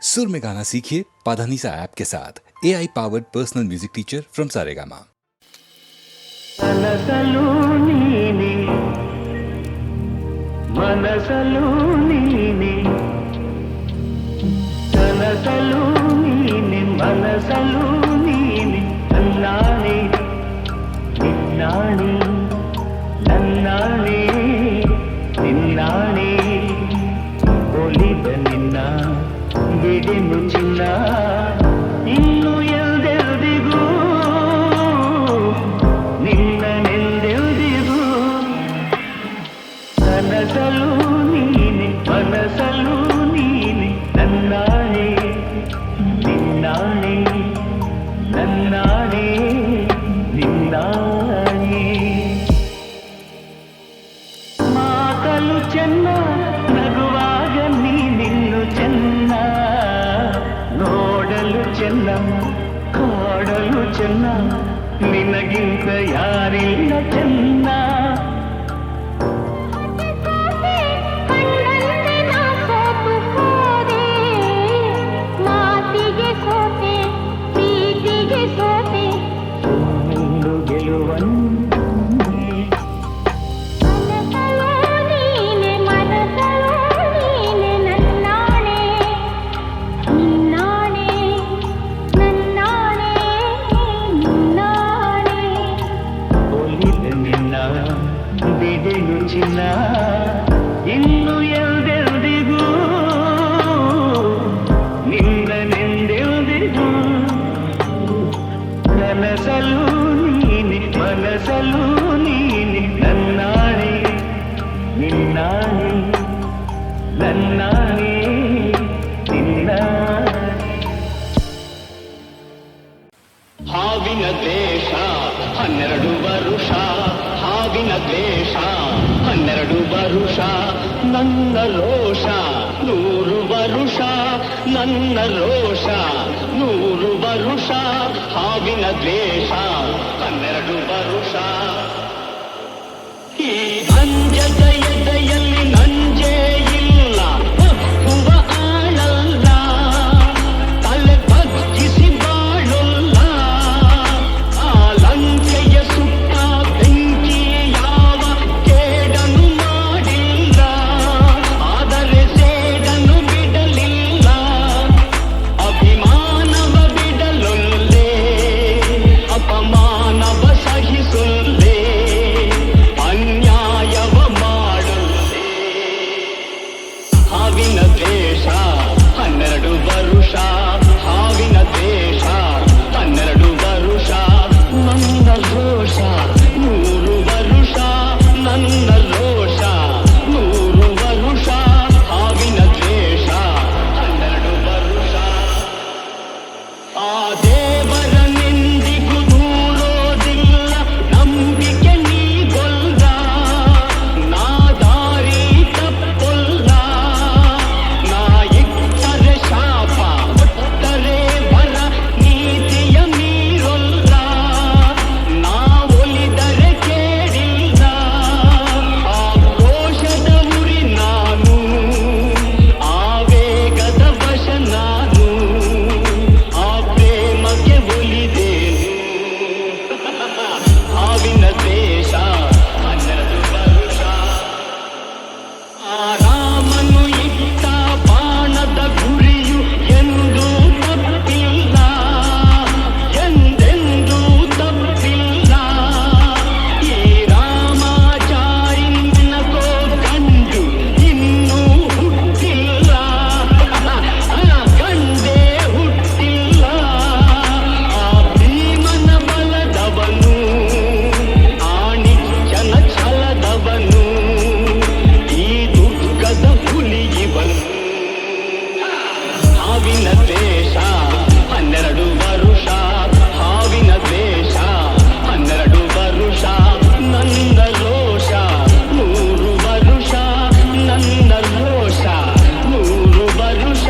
सुर में गाना सीखिए पाधानीसा ऐप के साथ AI powered personal music teacher from Saregama. మనసలు నీనే మనసలు నీనే కనసలు నీనే మనసలు నీనే నన్నానే నిన్నానే నన్నానే నిన్నానే ಒಲಿದ ನಿನ್ನ ಬಿಡೆನು ಚಿನ್ನ ಇನ್ನು ಎಲ್ದೆಲ್ದಿಗೂ ನಿನ್ನನೆಲ್ದೆಲ್ದಿಗೂ ಕನಸಲು ನೀನೆ ಮನಸಲು ನೀನೆ ನನ್ನಾಣೆ ನಿನ್ನಾಣೆ ನನ್ನಾಣೆ ನಿನ್ನಾಣೆ ಮಾತಲು ಚೆನ್ನ ನಗುವಾಗ ನೀನಿನ್ನು ಚೆನ್ನ ನೋಡಲು ಚೆನ್ನ ಕಾಡಲು ಚೆನ್ನ ನಿನಗಿಂತ ಯಾರಿಲ್ಲ ಚೆನ್ನ ಬಿಡೆನು ಚಿನ್ನ ಇನ್ನು ಎಲ್ದೆಲ್ದಿಗೂ ನಿನ್ನನೆಂದೆಲ್ದಿಗೂ ಕನಸಲು ನೀನೆ ಮನಸಲು ನೀನೆ ನನ್ನಾಣೆ ನಿನ್ನಾಣೆ ನನ್ನಾಣೆ ನಿನ್ನಾಣೆ ಹಾವಿನ ದೇಶ 12 ವರುಷ ಹಾವಿನ ದ್ವೇಷ 12 ವರುಷ ನನ್ನ ರೋಷ 100 ವರುಷ ನನ್ನ ರೋಷ 100 ವರುಷ ಹಾವಿನ ದ್ವೇಷ 12 ವರುಷ ಈ ಅಂಜದ ಎದೆಯಲ್ಲಿ ನಂಜೇ ಇಲ್ಲ ಒಪ್ಪುವ ಆಳಲ್ಲ ತಲೆ ಬಗ್ಗಿಸಿ ಬಾಳಲ್ಲ ಆ ಲಂಕೆಯ ಸುತ್ತ ಬೆಂಕಿ ಯಾವ ಕೇಡನು ಮಾಡಿಲ್ಲ ಆದರೆ ಸೇಡನು ಬಿಡಲಿಲ್ಲ ಅಭಿಮಾನವ ಬಿಡಲೊಲ್ಲೆ ಅಪಮಾನವ ಸಹಿಸೊಲ್ಲೆ ಅನ್ಯಾಯವ ಮಾಡೊಲ್ಲೆ ಹಾವಿನ ದ್ವೇಷ 12 ವರುಷ ಹಾವಿನ ದ್ವೇಷ 12 ವರುಷ ನನ್ನ ರೋಷ 100 ವರುಷ ನನ್ನ ರೋಷ 100 ವರುಷ ಹಾವಿನ ದ್ವೇಷ 12 ವರುಷ ಆ ದೇವರ ನಿಂದಿಗೂ ದೂರೋದಿಲ್ಲ ನಂಬಿಕೆ ನೀಗೊಲ್ಲ ನಾ ದಾರಿ ತಪ್ಪೊಲ್ಲ ನಾ ಇಟ್ಟರೆ ಶಾಪ ಕೊಟ್ಟರೆ ವರ ನೀತಿಯ ಮೀರೊಲ್ಲ ನಾ ಒಲಿದರೆ ಕೇಳಿಲ್ಲ ಆ ಕೋಶದ ಉರಿ ನಾನು ಆವೇಗದ ವಶ ನಾನು ಆ ಪ್ರೇಮಕ್ಕೆ ಒಲಿದೇನು ಹಾವಿನ ದೇಶ 12 ವರುಷ ಆ ರಾಮನು ಇಟ್ಟ ಬಾಣದ ಗುರಿಯು ಎಂದೂ ತಪ್ಪಿಲ್ಲ ಎಂದೆಂದೂ ತಪ್ಪಿಲ್ಲ ಈ ರಾಮಾಚಾರಿನಕೋ ಗಂಡು ಇನ್ನೂ ಹುಟ್ಟಿಲ್ಲ ಗಂಡೇ ಹುಟ್ಟಿಲ್ಲ ಆ ಭೀಮನ ಬಲದವನು ಆ ನಿಚ್ಚನ ಛಲದವನು ಈ ದುರ್ಗದ ಹುಲಿಯಿವನು ಹಾವಿನ ದೇಶ 12 ವರುಷ ಹಾವಿನ ದೇಶ 12 ವರುಷ ನನ್ನ ರೋಷ 100 ವರುಷ ನನ್ನ ರೋಷ 100 ವರುಷ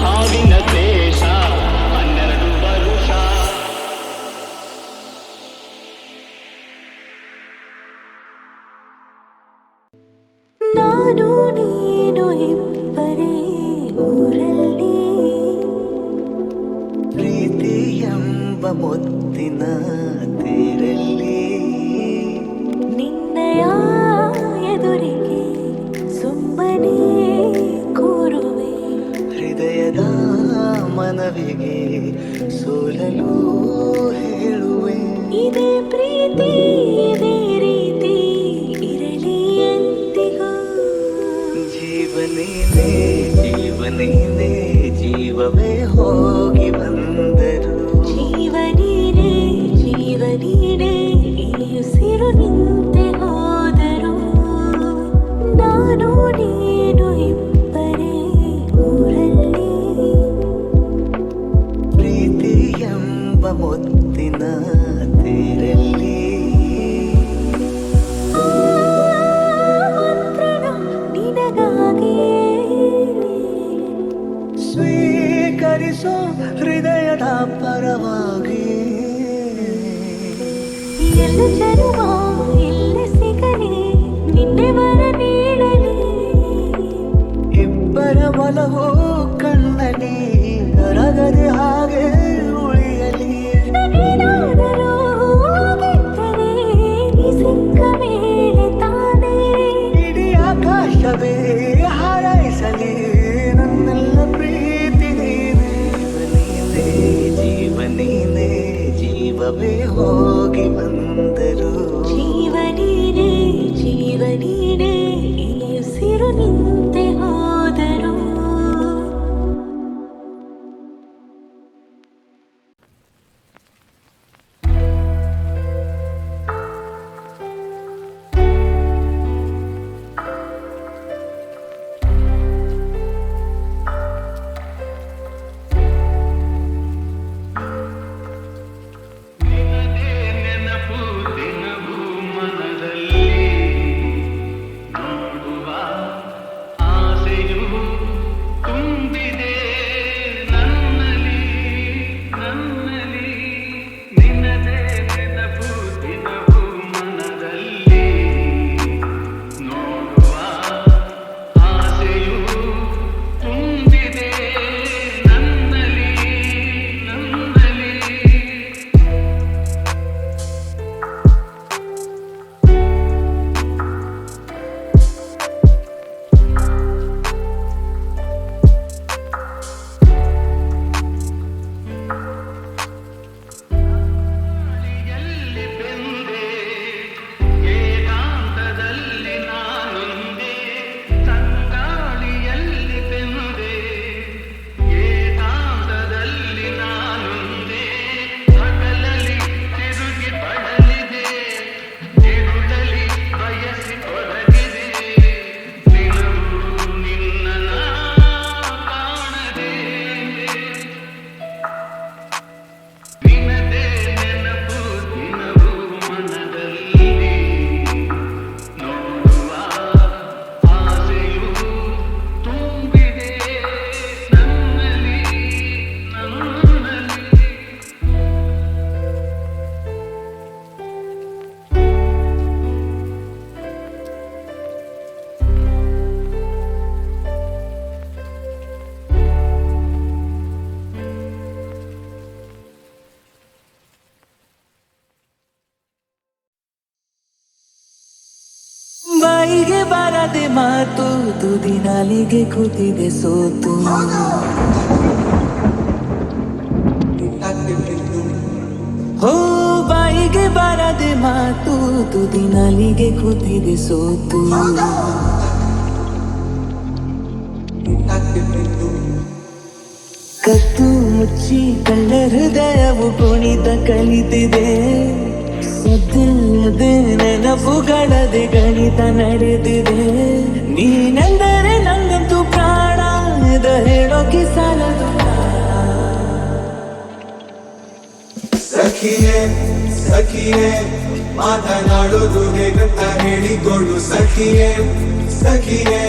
ಹಾವಿನ ದೇಶ 12 ವರುಷ ನಾನು ನೀನು ಇಬ್ಬರೇ ಊರಲ್ಲಿ ಮುತ್ತಿನ ತೇರಲ್ಲಿ ನಿನ್ನಯ ಎದುರಿಗೆ ಸುಮ್ಮನೆ ಕೂರುವೆ ಹೃದಯದ ಮನವಿಗೆ ಸೋಲಲು ಹೇಳುವೆ ಇದೇ ಪ್ರೀತಿ ಇದೇ ರೀತಿ ಇರಲಿ ಎಂದಿಗೂ ಜೀವನೇನೆ ಜೀವನೇನೆ ಜೀವವೇ ಹೋಗಿ ಬಂದರು ಜೀವನೀನೇ ಜೀವನೀನೇ ಈ ಉಸಿರು ನಿಂತೆ ಹೋದರು ನಾನು ನೀನು ಇಬ್ಬರೇ ಊರಲ್ಲಿ ಪ್ರೀತಿ ಎಂಬ ಮುತ್ತಿನ ತೇರಲ್ಲಿ ಮಂತ್ರಣ ನಿನಗಾಗಿಯೇ ಸ್ವೀಕರಿಸೋ ಹೃದಯದ ಪರವಾಗಿ ಎಲ್ಲ ಜನುಮ ಎಲ್ಲ ಸಿಗಲಿ ನಿನ್ನೆ ವರ ನೀಡಲಿ ಇಬ್ಬರ ಒಲವು ಕಣ್ಣಲ್ಲಿ ನರಗದೆ ಹಾಗೆ ಉಳಿಯಲಿ ನಗೇನಾದರೂ ಆಗಿದ್ದರೆ ನೀ ಸಿಕ್ಕ ಮೇಲೆ ತಾನೇ ಇಡೀ ಆಕಾಶವೇ ಹಾರೈಸಲಿ ನನ್ನೆಲ್ಲ ಪ್ರೀತಿ ನೀನೇ ಜೀವನೀನೇ ಜೀವವೇ ಹೋಗಿ ಬಂದರು ಜೀವನೀನೇ ಜೀವನೀನೇ ಈ ಉಸಿರು ನಿಂತೆ ಹೋದರು ನೆನಪು ದಿನವೂ ಮನದಲ್ಲಿ ನೋಡುವ ಆಸೆಯು ತುಂಬಿದೆ ನನ್ನಲ್ಲಿ ನನ್ನಲ್ಲಿ ನಿನ್ನದೇ ನೆನಪು ದಿನವೂ ಮನದಲ್ಲಿ ನೋಡುವ ಆಸೆಯು ತುಂಬಿದೆ ನನ್ನಲ್ಲಿ ನನ್ನಲ್ಲಿ ಎಲ್ಲಿ ಬೆಂದೆ ಏಕಾಂತದಲ್ಲಿ ನಾನೊಂದೇ ತಂಗಾಳಿಯಲ್ಲಿ ಬೆಂದೆ ಏಕಾಂತದಲ್ಲಿ ನಾನೊಂದೇ ಹಗಲಲ್ಲಿ ತಿರುಗಿ ಪಡಲಿದೆ ತಿರುಳಲಿ ಬಯಸಿ ತೊಡಗಿದೆ ದಿನವೂ ನಿನ್ನ ಕಾಣದೆ ನಿನ್ನದೇ ನೆನಪು ದಿನವೂ ಮನದಲ್ಲಿ ನೋಡುವ ಆಸೆಯು ತುಂಬಿದೆ ನನ್ನಲ್ಲಿ ನನ್ನಲ್ಲಿ ಬಾಯಿಗೆ ಬಾರದೆ ಮಾತು ತುದಿ ನಾಲಿಗೆ ಕೂತಿದೆ ಸೋತು ಹೋ ಬಾಯಿಗೆ ಬಾರದೆ ಮಾತು ತುದಿ ನಾಲಿಗೆ ಕೂತಿದೆ ಸೋತು ಕತ್ತು ಮುಚ್ಚಿ ಕಳ್ಳ ಹೃದಯವು ಕುಣಿತ ಕಲಿತಿದೆ ಸದ್ದಿಲ್ಲದೆ ನೆನಪುಗಳದೆ ಗಣಿತ ನಡೆದಿದೆ ನೀನೆಂದರೆ ನಂಗಂತೂ ಪ್ರಾಣ ಇದ ಹೇಳೋಕೆ ಸಾಲದು ಸಖಿಯೇ ಸಖಿಯೇ ಮಾತನಾಡೋದು ಹೇಗಂತ ಹೇಳಿಕೊಡು ಸಖಿಯೇ ಸಖಿಯೇ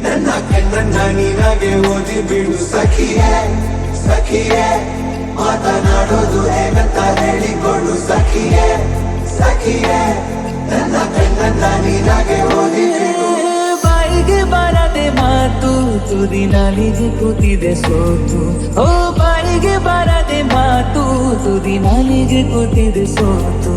ನನ್ನ ಕಣ್ಣನ್ನ ನೀನಾಗೆ ಓದಿ ಬಿಡು ಸಖಿಯೇ ಸಖಿಯೇ ಮಾತನಾಡೋದು ಹೇಗಂತ ಹೇಳಿಕೊಡು ಸಖಿಯೇ ಸಖಿಯೇ ನನ್ನ ಕಣ್ಣನ್ನ ನೀನಾಗೆ ಓದಿ ಬಿಡು ಬಾಯಿಗೆ ಬಾರದೆ ಮಾತು ತುದಿ ನಾಲಿಗೆ ಕೂತಿದೆ ಸೋತು ಓ ಬಾಯಿಗೆ ಬಾರದೆ ಮಾತು ಮಾತು ತುದಿ ನಾಲಿಗೆ ಕೂತಿದೆ ಸೋತು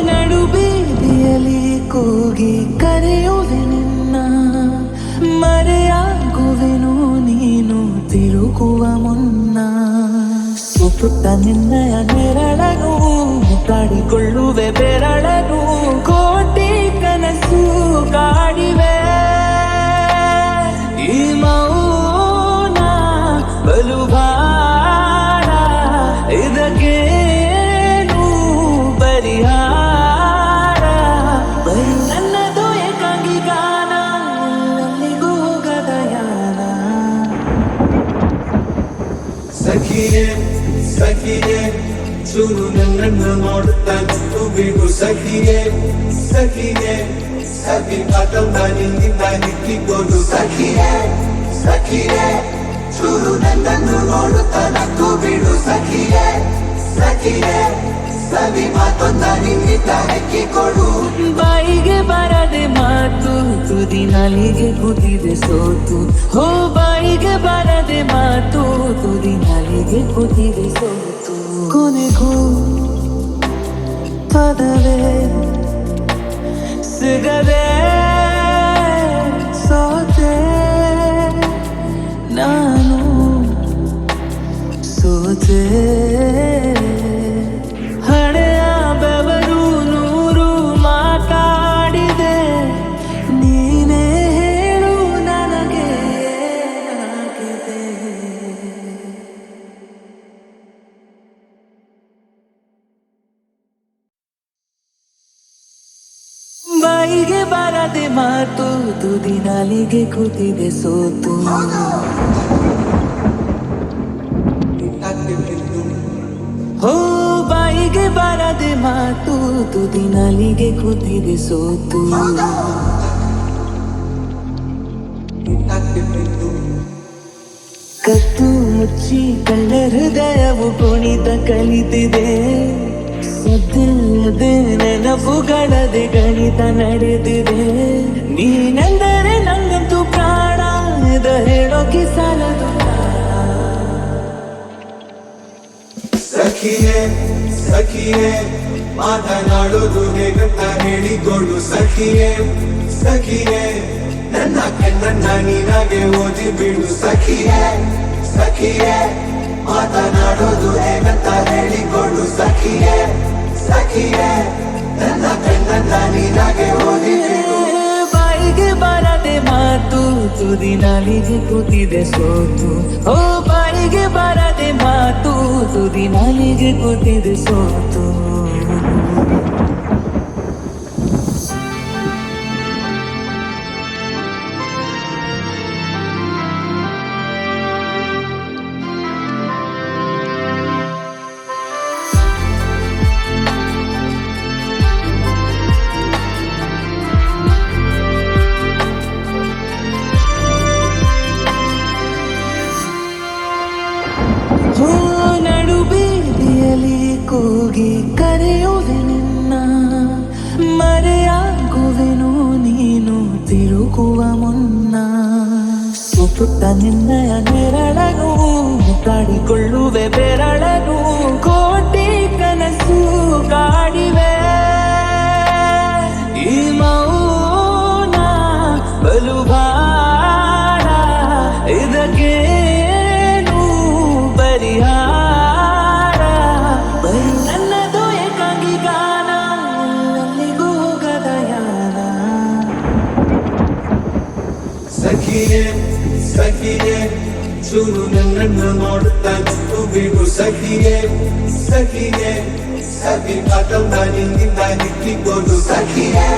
ನಡು ಬೀದಿಯಲ್ಲಿ ಕೂಗಿ ಕರೆಯುವೆ ನಿನ್ನ ಮರೆಯಾಗುವೆನು ನೀನು ತಿರುಗುವ ಮುನ್ನ ಸುತ್ತುತ್ತ ನಿನ್ನಯ ನೆರಳನು ಕಾಡಿಕೊಳ್ಳುವೆ ಬೆರಳನು ಕೋಟಿ ಕನಸು ಕಾಡಿವೆ ಈ ಮೌನ ಬಲು ಭಾರ ಇದಕ್ಕೆ ಪರಿಹಾರ ಬರೀ ನನ್ನದು ಏಕಾಂಗಿ ಗಾನ ಅಲ್ಲಿಗೂ ಗದಯಾನ ಸಖಿಯೇ ಸಖಿಯೇ ಚೂರು ನನ್ನನ್ನು ನೋಡುತ್ತಾ ನಿಂತು ಬಿಡು ಸಖಿಯೇ ಸಖಿಯೇ ಸಖಿ ಮಾತನ್ನ ನಿನ್ನಿಂದ ನಿಕ್ಕಿಕೊಂಡು ಸಖಿಯೇ ಸಖಿಯೇ ಚೂರು ನನ್ನನ್ನು ನೋಡುತ್ತಾ ನಕ್ಕು ಬಿಡು ಸಖಿಯೇ ಸಖಿಯೇ ಸವಿ ಮಾತೊಂದ ನಿನ್ನಿಂದ ಹೆಕ್ಕಿಕೊಡು ಬಾಯಿಗೆ ಬರದೆ ಮಾತು ತುದಿ ನಾಲಿಗೆ ಕೂತಿದೆ ಸೋತು ಹೋ ಬಾಯಿಗೆ ಬರದೆ ಮಾತು ತುದಿ ನಾಲಿಗೆ ಕೂತಿದೆ ಸೋತು ಕೊನೆಗೂ ಪದವೇ ಸಿಗದೆ ಸೋತೆ ನಾನು ಸೋತೆ ಹಣೆಯ ಬೆವರು ನೂರು ಮಾತಾಡಿದೆ ನೀನೇ ಹೇಳು ನನಗೆ ಏನಾಗಿದೆ ಬಾಯಿಗೆ ಬರದೆ ಮಾತು ತುದಿ ನಾಲಿಗೆ ಕೂತಿದೆ ಸೋತು ಹೋ ಬಾಯಿಗೆ ಬರದೆ ಮಾತು ತುದಿ ನಾಲಿಗೆ ಕೂತಿದೆ ಸೋತು ಕತ್ತು ಮುಚ್ಚಿ ಕಳ್ಳ ಹೃದಯವು ಕುಣಿತ ಕಲಿತಿದೆ ಸದ್ದಿಲ್ಲದೆ ನೆನಪುಗಳದೆ ಗಣಿತ ನಡೆದಿದೆ ನೀನೆಂದರೆ ನಂಗಂತೂ ಪ್ರಾಣ ಇದ ಹೇಳೋಕೆ ಸಾಲದು ಸಖಿಯೇ ಸಖಿಯೇ ಮಾತನಾಡೋದು ಹೇಗಂತ ಹೇಳಿಕೊಡು ಸಖಿಯೇ ಸಖಿಯೇ ನನ್ನ ಕಣ್ಣನ್ನ ನೀನಾಗೆ ಓದಿ ಬಿಡು ಸಖಿಯೇ ಸಖಿಯೇ ಮಾತನಾಡೋದು ಹೇಗಂತ ಹೇಳಿಕೊಡು ಸಖಿಯೇ ಸಖಿಯೇ ನನ್ನ ಕಣ್ಣನ್ನ ನೀನಾಗೆ ಓದಿ ಬಿಡು ಬಾಯಿಗೆ ಬರದೆ ಮಾತು ತುದಿ ನಾಲಿಗೆ ಕೂತಿದೆ ಸೋತು ಓ ಬಾಯಿಗೆ ಬರದೆ ಮಾತು ತುದಿ ನಾಲಿಗೆ ಕೂತಿದೆ ಸೋತು ನಡು ಬೀದಿಯಲ್ಲಿ ಕೂಗಿ ಕರೆಯುವೆ ನಿನ್ನ ಮರೆಯಾಗುವೆನು ನೀನು ತಿರುಗುವ ಮುನ್ನ ಸುತ್ತುತ್ತ ನಿನ್ನಯ ನೆರಳನು ಕಾಡಿಕೊಳ್ಳುವೆ ಬೆರಳನು ಕೋಟಿ ಕನಸು ಕಾಡಿವೆ ಈ ಮೌನ ಬಲು ಭಾರ ಇದಕ್ಕೆ ಪರಿಹಾರ ಬರೀ ನನ್ನದು ಏಕಾಂಗಿ ಗಾನ ಅಲ್ಲಿಗೂ ಗದಯಾನ ಸಖಿಯೇ ಸಖಿಯೇ ಚೂರು ನನ್ನನ್ನು ನೋಡುತ್ತಾ ನಿಂತು ಬಿಡು ಸಖಿಯೇ ಸಖಿಯೇ ಸವಿ ಮಾತನ್ನ ನಿನ್ನಿಂದ ನಿಕ್ಕಿಕೊಂಡು ಸಖಿಯೇ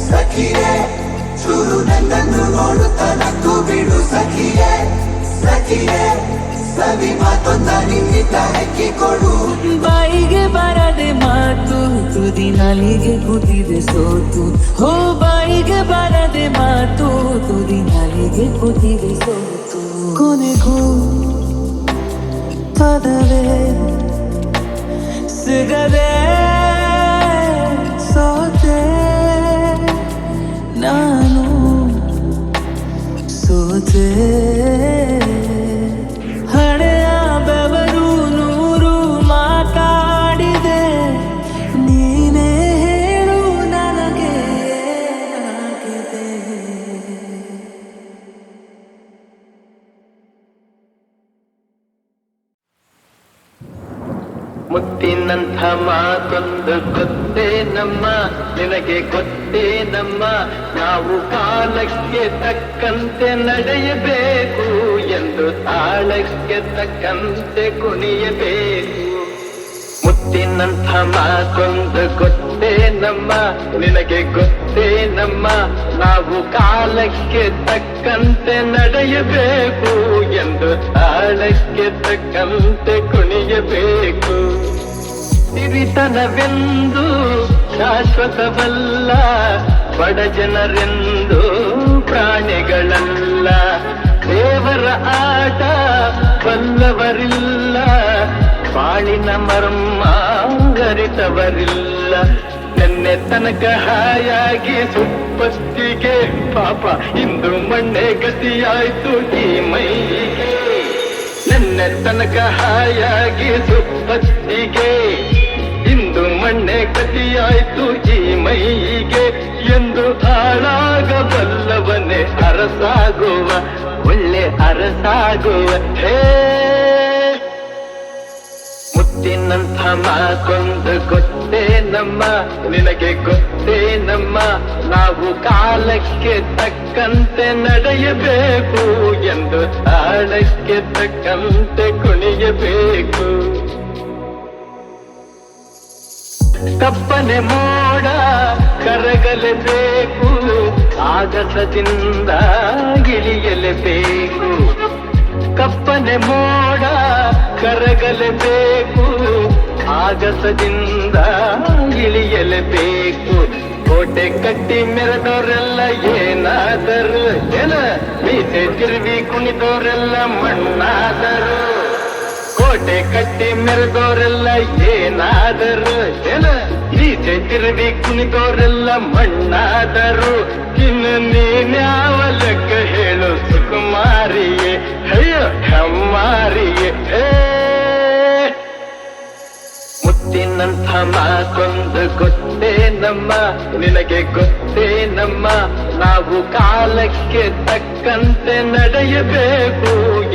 ಸಖಿಯೇ ಚೂರು ನನ್ನನ್ನು ನೋಡುತ್ತಾ ನಕ್ಕು ಬಿಡು ಸಖಿಯೇ ಸಖಿಯೇ ಸವಿ ಮಾತೊಂದ ನಿನ್ನಿಂದ ಹೆಕ್ಕಿಕೊಡು ಬಾಯಿಗೆ ಬರದೆ ಮಾತು ತುದಿ ನಾಲಿಗೆ ಕೂತಿದೆ ಸೋತು ಹೋ ಬಾಯಿಗೆ ಬರದೆ ಮಾತು ತುದಿ ನಾಲಿಗೆ ಕೂತಿದೆ ಸೋತು ಕೊನೆಗೂ ಪದವೇ ಸಿಗದೆ ಸೋತೆ ನಾನು ಸೋತೆ ಹಳೆಯ ಬೆವರು ನೂರು ಮಾತಾಡಿದೆ ನೀನೇ ಹೇಳು ನನಗೆ ಏನಾಗಿದೆ ಮುತ್ತಿನಂಥ ಮಾತೊಂದು ಗೊತ್ತೇ ನಮ್ಮ ನಿನಗೆ ಗೊತ್ತೇ ನಮ್ಮ ನಾವು ಕಾಲಕ್ಕೆ ತಕ್ಕಂತೆ ನಡೆಯಬೇಕು ಎಂದು ತಾಳಕ್ಕೆ ತಕ್ಕಂತೆ ಕುಣಿಯಬೇಕು ಮುತ್ತಿನಂಥ ಮಾತೊಂದು ಗೊತ್ತೇ ನಮ್ಮ ನಿನಗೆ ಗೊತ್ತೇ ನಮ್ಮ ನಾವು ಕಾಲಕ್ಕೆ ತಕ್ಕಂತೆ ನಡೆಯಬೇಕು ಎಂದು ತಾಳಕ್ಕೆ ತಕ್ಕಂತೆ ಕುಣಿಯಬೇಕು ಸಿರಿತನವೆಂದು ಶಾಶ್ವತವಲ್ಲ ಬಡ ಜನರೆಂದು ಪ್ರಾಣಿಗಳಲ್ಲ ದೇವರ ಆಟ ಬಲ್ಲವರಿಲ್ಲ ಬಾಳಿನ ಮರ್ಮ ಅರಿತವರಿಲ್ಲ ನೆನ್ನೆ ತನಕ ಹಾಯಾಗಿ ಸುಪ್ಪತ್ತಿಗೆ ಪಾಪ ಇಂದು ಮಣ್ಣೆ ಗತಿಯಾಯ್ತು ಈ ಮೈಗೆ ನೆನ್ನೆ ತನಕ ಹಾಯಾಗಿ ಸುಪ್ಪತ್ತಿಗೆ ಇಂದು ಮಣ್ಣೆ ಗತಿಯಾಯ್ತು ಈ ಮೈಗೆ ಎಂದು ಹಾಳಾಗಬಲ್ಲವನೇ ಅರಸಾಗುವ ಒಳ್ಳೆ ಅರಸಾಗುವ ಹೇ ಮುತ್ತಿನಂಥ ಮಾತೊಂದು ಗೊತ್ತೇ ನಮ್ಮ ನಿನಗೆ ಗೊತ್ತೇ ನಮ್ಮ ನಾವು ಕಾಲಕ್ಕೆ ತಕ್ಕಂತೆ ನಡೆಯಬೇಕು ಎಂದು ತಾಳಕ್ಕೆ ತಕ್ಕಂತೆ ಕುಣಿಯಬೇಕು ಕಪ್ಪನೆ ಮೋಡ ಕರಗಲೇಬೇಕು ಆಗಸದಿಂದ ಇಳಿಯಲೇಬೇಕು ಕಪ್ಪನೆ ಮೋಡ ಕರಗಲೇಬೇಕು ಆಗಸದಿಂದ ಇಳಿಯಲೇಬೇಕು ಕೋಟೆ ಕಟ್ಟಿ ಮೆರೆದವರೆಲ್ಲ ಏನಾದರು ಏನ ಮೀಸೆ ತಿರುವಿ ಕುಣಿದವರೆಲ್ಲ ಮಣ್ಣಾದರು ಕೋಟೆ ಕಟ್ಟಿ ಮೆರೆದವರೆಲ್ಲ ಏನಾದರು ಏನ ಮೀಸೆ ತಿರುವಿ ಕುಣಿದವರೆಲ್ಲ ಮಣ್ಣಾದರು ಇನ್ನು ನೀನ್ಯಾವ ಲೆಕ್ಕ ಹೇಳು ಸುಕುಮಾರಿಯೇ ಅಯ್ಯೋ ಹೆಮ್ಮಾರಿಯೇ ಮುತ್ತಿನಂಥ ಮಾತೊಂದು ಗೊತ್ತೇ ನಮ್ಮ ನಿನಗೆ ಗೊತ್ತೇ ನಮ್ಮ ನಾವು ಕಾಲಕ್ಕೆ ತಕ್ಕಂತೆ ನಡೆಯಬೇಕು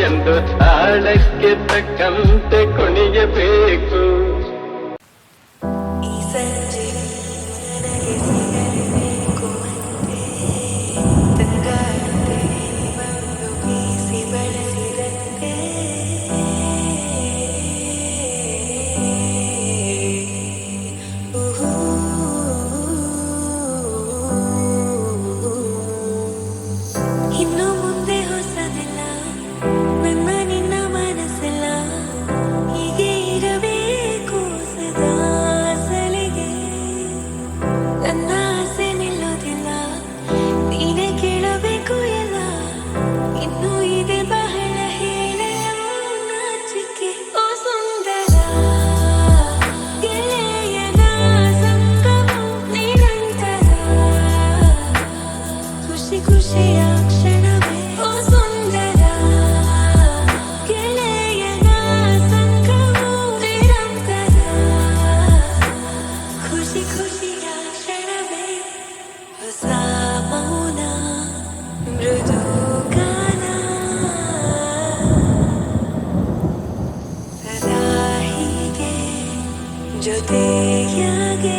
ಎಂದು ತಾಳಕ್ಕೆ ತಕ್ಕಂತೆ ಕುಣಿಯಬೇಕು ಈ ಸಂಜೆ ನನಗೆ ಸಿಗಲೇಬೇಕು ಅಂತೆ ತಂಗಾಳಿಗೆ ಬಂದು ಬೀಸಿ ಬಳಸಿದಂತೆ ಇನ್ನು ಮುಂದೆ ಹೊಸದೆಲ್ಲ ನನ್ನ ನಿನ್ನ ಮನಸ್ಸೆಲ್ಲ ಹೀಗೆ ಇರಬೇಕು ಸದಾ ಸಲಿಗೆ ನನ್ನ ಆಸೆ ನಿಲ್ಲೋದಿಲ್ಲ ನೀನೇ ಕೇಳಬೇಕು ಎಲ್ಲ ಇನ್ನು ಇದೆ ಬಹಳ ಹೇಳಲು ನಾಚಿಕೆ ಓ ಸುಂದರ ಗೆಳೆಯನ ಸಂಗಮ ನಿರಂತರ ಖುಷಿ ಖುಷಿಯ ಕ್ಷಣವೇ ಓ ಸುಂದರ ಗೆಳೆಯನ ಸಂಗಮ ನಿರಂತರ ಖುಷಿ ಖುಷಿಯ ಕ್ಷಣವೇ ಹೊಸ ಮೌನ ಮೃದು ಗಾನ ಸದಾ ಹೀಗೆ ಜೊತೆಯಾಗೆ